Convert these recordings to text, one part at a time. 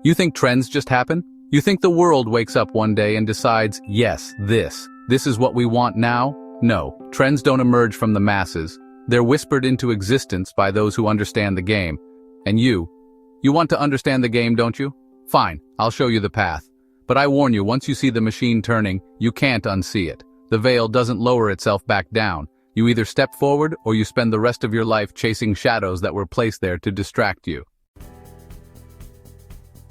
You think trends just happen? You think the world wakes up one day and decides, yes, this is what we want now? No, trends don't emerge from the masses. They're whispered into existence by those who understand the game. And you want to understand the game, don't you? Fine, I'll show you the path. But I warn you, once you see the machine turning, you can't unsee it. The veil doesn't lower itself back down. You either step forward or you spend the rest of your life chasing shadows that were placed there to distract you.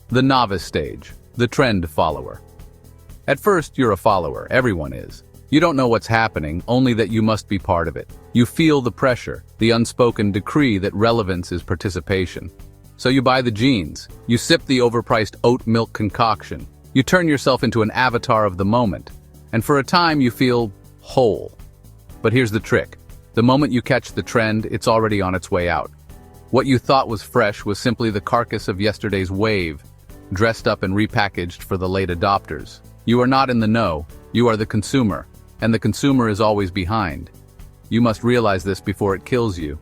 The novice stage, the trend follower. At first, you're a follower, everyone is. You don't know what's happening, only that you must be part of it. You feel the pressure, the unspoken decree that relevance is participation. So you buy the jeans, you sip the overpriced oat milk concoction, you turn yourself into an avatar of the moment, and for a time you feel whole. But here's the trick. The moment you catch the trend, it's already on its way out. What you thought was fresh was simply the carcass of yesterday's wave, dressed up and repackaged for the late adopters. You are not in the know, you are the consumer, and the consumer is always behind. You must realize this before it kills you.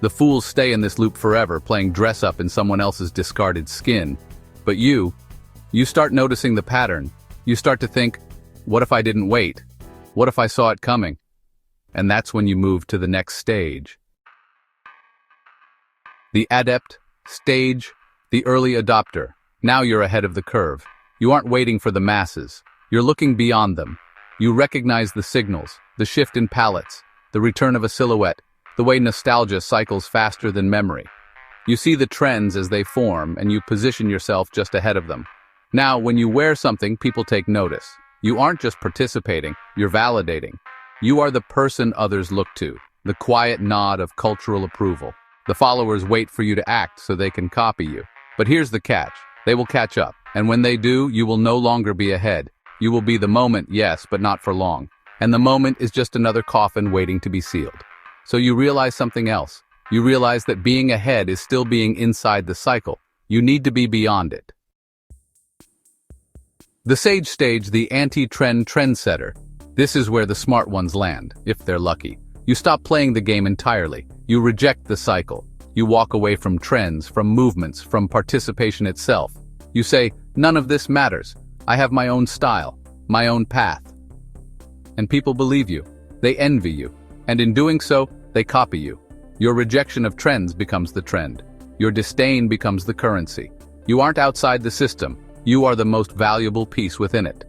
The fools stay in this loop forever, playing dress-up in someone else's discarded skin. But you start noticing the pattern. You start to think, what if I didn't wait? What if I saw it coming? And that's when you move to the next stage. The adept stage, the early adopter. Now you're ahead of the curve. You aren't waiting for the masses. You're looking beyond them. You recognize the signals, the shift in palettes, the return of a silhouette, the way nostalgia cycles faster than memory. You see the trends as they form, and you position yourself just ahead of them. Now, when you wear something, people take notice. You aren't just participating, you're validating. You are the person others look to, the quiet nod of cultural approval. The followers wait for you to act so they can copy you. But here's the catch. They will catch up, and when they do, you will no longer be ahead. You will be the moment, yes, but not for long. And the moment is just another coffin waiting to be sealed. So you realize something else. You realize that being ahead is still being inside the cycle. You need to be beyond it. The sage stage, the anti-trend trendsetter. This is where the smart ones land, if they're lucky. You stop playing the game entirely. You reject the cycle. You walk away from trends, from movements, from participation itself. You say, none of this matters. I have my own style, my own path. And people believe you. They envy you. And in doing so, they copy you. Your rejection of trends becomes the trend. Your disdain becomes the currency. You aren't outside the system. You are the most valuable piece within it.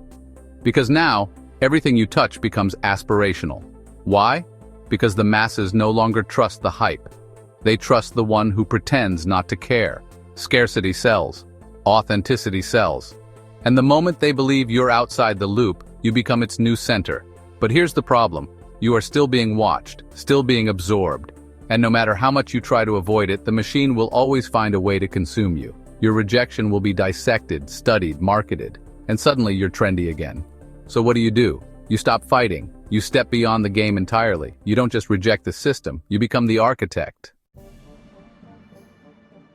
Because now, everything you touch becomes aspirational. Why? Because the masses no longer trust the hype. They trust the one who pretends not to care. Scarcity sells. Authenticity sells. And the moment they believe you're outside the loop, you become its new center. But here's the problem. You are still being watched, still being absorbed. And no matter how much you try to avoid it, the machine will always find a way to consume you. Your rejection will be dissected, studied, marketed. And suddenly you're trendy again. So what do? You stop fighting. You step beyond the game entirely. You don't just reject the system, you become the architect.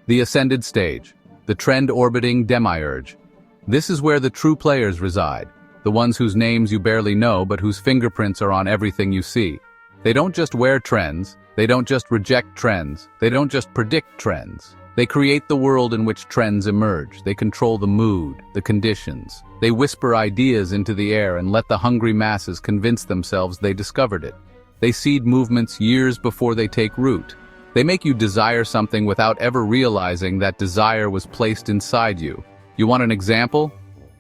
The ascended stage, the trend-orbiting demiurge. This is where the true players reside, the ones whose names you barely know but whose fingerprints are on everything you see. They don't just wear trends, they don't just reject trends, they don't just predict trends. They create the world in which trends emerge. They control the mood, the conditions. They whisper ideas into the air and let the hungry masses convince themselves they discovered it. They seed movements years before they take root. They make you desire something without ever realizing that desire was placed inside you. You want an example?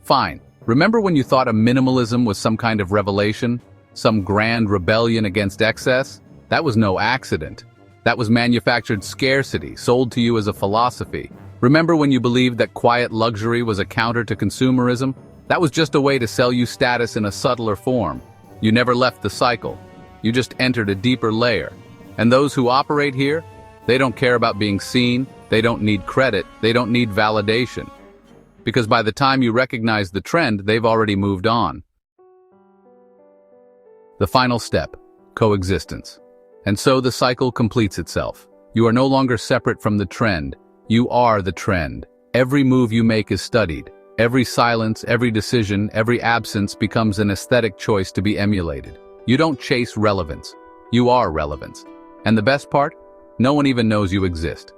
Fine. Remember when you thought a minimalism was some kind of revelation? Some grand rebellion against excess? That was no accident. That was manufactured scarcity, sold to you as a philosophy. Remember when you believed that quiet luxury was a counter to consumerism? That was just a way to sell you status in a subtler form. You never left the cycle. You just entered a deeper layer. And those who operate here, they don't care about being seen, they don't need credit, they don't need validation. Because by the time you recognize the trend, they've already moved on. The final step, coexistence. And so the cycle completes itself. You are no longer separate from the trend. You are the trend. Every move you make is studied. Every silence, every decision, every absence becomes an aesthetic choice to be emulated. You don't chase relevance. You are relevance. And the best part? No one even knows you exist.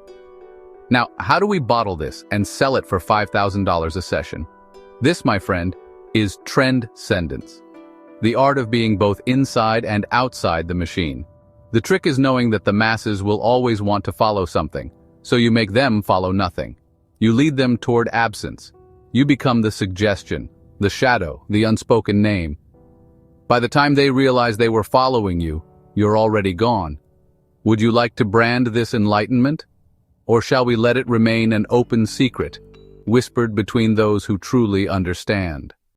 Now, how do we bottle this and sell it for $5,000 a session? This, my friend, is trend-scendence. The art of being both inside and outside the machine. The trick is knowing that the masses will always want to follow something, so you make them follow nothing. You lead them toward absence. You become the suggestion, the shadow, the unspoken name. By the time they realize they were following you, you're already gone. Would you like to brand this enlightenment? Or shall we let it remain an open secret, whispered between those who truly understand?